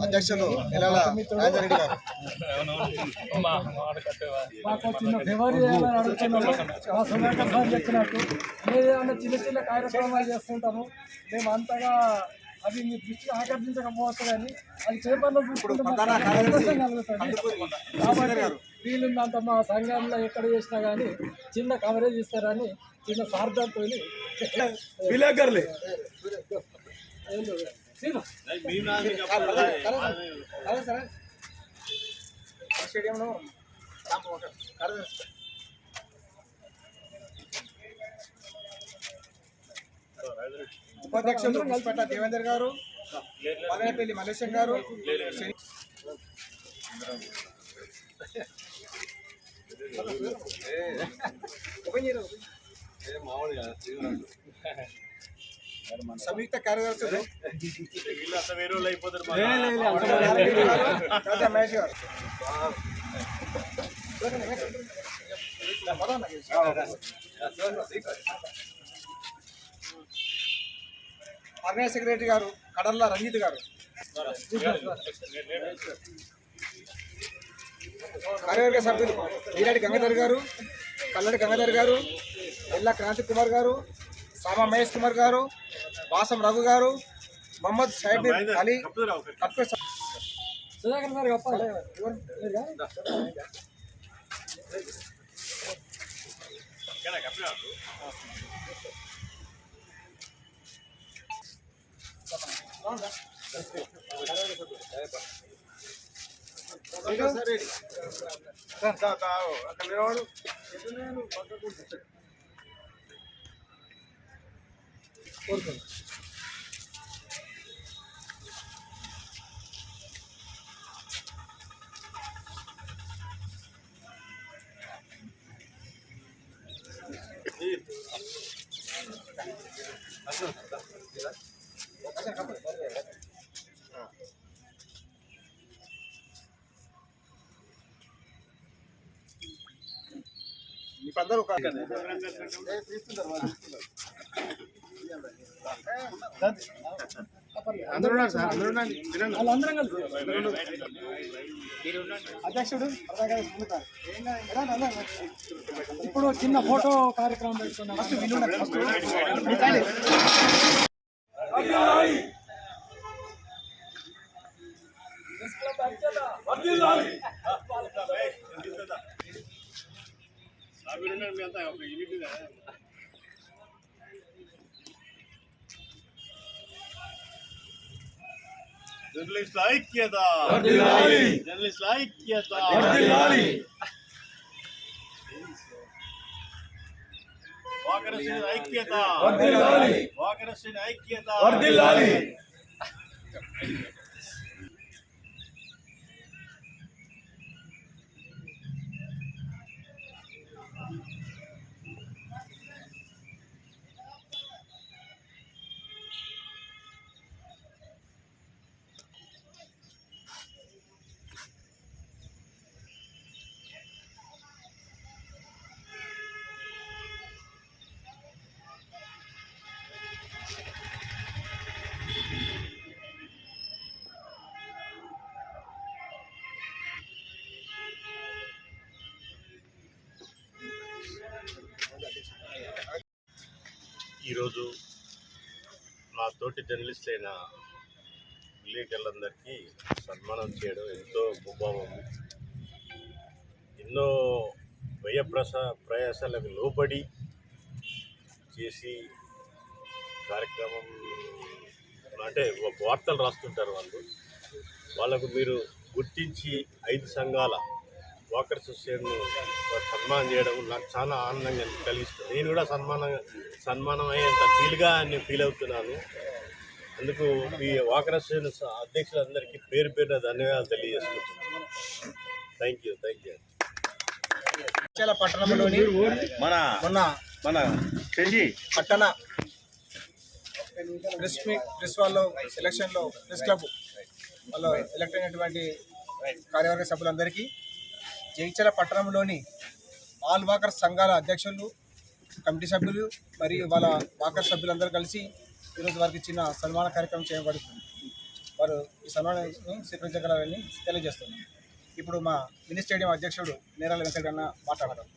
అధ్యక్షులు నెలల రాజేందర్ రెడ్డి గారు మాకు చిన్న ఫేవర్ చేయాలని అడుగుతున్నాము. మా సుధాకర్ సార్ చెప్పినట్టు ఏదైనా చిన్న చిన్న కార్యక్రమాలు చేస్తుంటాము. మేము అంతగా అవి మీ దృష్టికి ఆకర్షించకపోవచ్చు, కానీ అది పేపర్లో చూసుకుంటే కాబట్టి వీలున్నంత మా సంఘంలో ఎక్కడ చేసినా కానీ చిన్న కవరేజ్ ఇస్తారని చిన్న సార్థంతో స్టేడియంలో ఉపాధ్యక్షులు మున్సిపల్ దేవేందర్ గారు, మదనపల్లి మల్లేశం గారు, సంయుక్త కార్యదర్శులు మహేష్ గారు, ఆర్గనైజ్ సెక్రటరీ గారు కడర్ల రంజిత్ గారు, కార్యవర్గ సభ్యులు ఈనాటి గంగాధర్ గారు, కల్లడి గంగాధర్ గారు, ఎల్లా క్రాంతి కుమార్ గారు, సామా మహేష్ కుమార్ గారు, వాసం రఘు గారు, మొహమ్మద్ షైబ్ అలీ, సుధాకర్ గారు చెప్పాలి. అందరూ అధ్యక్షుడు ఇప్పుడు చిన్న ఫోటో కార్యక్రమం పెట్టుకున్నాం. జర్నలిస్ట్ ఐక్యత, జర్నలిస్ట్ ఐక్యత, వాకరశ్రేణి ఐక్యత, వాకరశ్రేణి ఐక్యత. ఈరోజు మా తోటి జర్నలిస్ట్ అయిన విలేకరులందరికీ సన్మానం చేయడం ఎంతో ముభావం. ఎన్నో ప్రయాసాలకు లోబడి చేసి కార్యక్రమం అంటే వార్తలు రాస్తుంటారు వాళ్ళకు మీరు గుర్తించి 5 సంఘాల వాకర్స్ అసోసియేషన్ను సన్మానం చేయడం నాకు చాలా ఆనందంగా కలిగిస్తుంది. నేను కూడా సన్మానం అయ్యేంత ఫీల్ అవుతున్నాను. అందుకు ఈ వాకర్ అసోసియేషన్ అధ్యక్షులందరికీ పేరు ధన్యవాదాలు తెలియజేసుకుంటున్నాను. Thank you. పట్టణంలోని మొన్న పట్టణ ప్రెస్ వాళ్ళు ఎలక్షన్లో ప్రెస్ క్లబ్ వాళ్ళు ఎలక్ట్ అయినటువంటి కార్యవర్గ సభ్యులందరికీ జగిత్యాల పట్టణంలోని ఆల్ వాకర్స్ సంఘాల అధ్యక్షులు, కమిటీ సభ్యులు మరియు వాళ్ళ వాకర్ సభ్యులందరూ కలిసి ఈరోజు వారికి చిన్న సన్మాన కార్యక్రమం చేయబడుతుంది. వారు ఈ సన్మానాన్ని స్వీకరించగలరని తెలియజేస్తున్నాం. ఇప్పుడు మా మినీ స్టేడియం అధ్యక్షుడు నేరాల వెంకటన్న మాట్లాడతారు.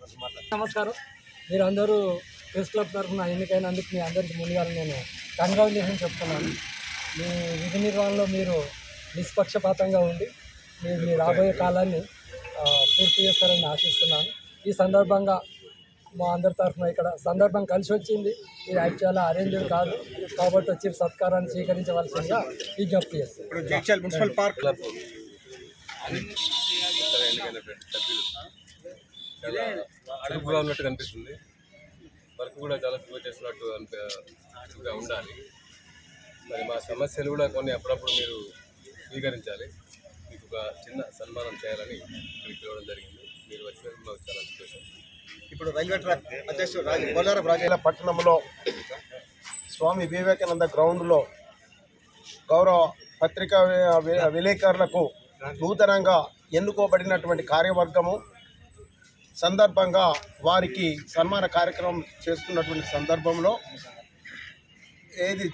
నమస్కారం. మీరందరూ ప్రెస్ క్లబ్ తరఫున ఎన్నికైనందుకు మీ అందరికీ ముందుగా నేను కంగ్రాచులేషన్ చెప్తున్నాను. మీ విధి నిర్వహణలో మీరు నిష్పక్షపాతంగా ఉండి మీరు మీ రాబోయే కాలాన్ని పూర్తి చేస్తారని ఆశిస్తున్నాను. ఈ సందర్భంగా మా అందరి తరఫున ఇక్కడ సందర్భం కలిసి వచ్చింది. ఇది యాక్చువల్గా అరేంజ్డ్ కాదు కాబట్టి వచ్చి సత్కారాన్ని స్వీకరించవలసిందిగా విజ్ఞప్తి చేస్తాను. ఇప్పుడు జగిత్యాల మున్సిపల్ పార్క్ చాలా చురుకుగా ఉన్నట్టు కనిపిస్తుంది. వర్క్ కూడా చాలా సులువు చేస్తున్నట్టు చురుకుగా ఉండాలి. మరి మా సమస్యలు కూడా కొన్ని అప్పుడప్పుడు మీరు స్వీకరించాలి. మీకు ఒక చిన్న సన్మానం చేయాలని ఇక్కడికి పిలవడం జరిగింది. మీరు వచ్చినందుకు మాకు చాలా సంతోషం. ఇప్పుడు రైల్వే ట్రాక్ అధ్యక్షుడు బొల్లారపు రాజేల పట్టణంలో స్వామి వివేకానంద గ్రౌండ్లో గౌరవ పత్రికా విలేకరులకు నూతనంగా ఎన్నుకోబడినటువంటి కార్యవర్గము సందర్భంగా వారికి సన్మాన కార్యక్రమం చేస్తున్నటువంటి సందర్భంలో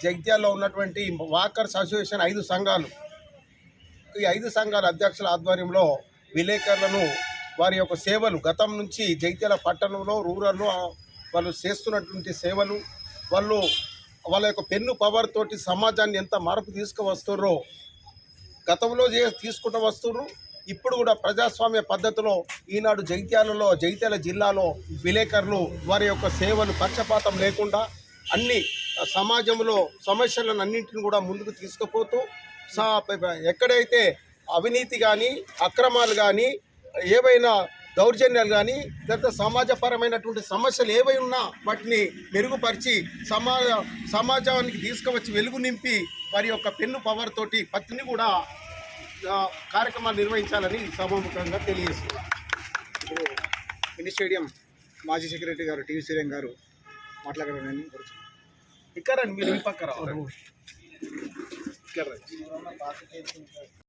జగిత్యాలలో ఉన్నటువంటి వాకర్స్ అసోసియేషన్ 5 సంఘాలు, ఈ 5 సంఘాల అధ్యక్షుల ఆధ్వర్యంలో విలేకరులను వారి యొక్క సేవలు గతం నుంచి జగిత్యాల పట్టణంలో రూరల్లో వాళ్ళు చేస్తున్నటువంటి సేవలు, వాళ్ళ యొక్క పెన్ను పవర్ తోటి సమాజాన్ని ఎంత మార్పు తీసుకువస్తున్నారో గతంలో తీసుకుంటూ వస్తున్నారు. ఇప్పుడు కూడా ప్రజాస్వామ్య పద్ధతిలో ఈనాడు జగిత్యాల జిల్లాలో విలేకరులు వారి యొక్క సేవలు పక్షపాతం లేకుండా అన్ని సమాజంలో సమస్యలను అన్నింటిని కూడా ముందుకు తీసుకుపోతూ ఎక్కడైతే అవినీతి కానీ అక్రమాలు కానీ ఏవైనా దౌర్జన్యాలు కానీ లేదా సమాజపరమైనటువంటి సమస్యలు ఏవై ఉన్నా వాటిని మెరుగుపరిచి సమాజానికి తీసుకువచ్చి వెలుగు నింపి వారి యొక్క పెన్ను పవర్ తోటి పత్రిని కూడా కార్యక్రమాలు నిర్వహించాలని సభాముఖంగా తెలియజేస్తున్నారు. ఇప్పుడు మినీ స్టేడియం మాజీ సెక్రటరీ గారు టీవీ శ్రీరంగ్ గారు మాట్లాడాలని ఇక్కడ మీరు ఈ పక్క రావాలి. ఇక్కడ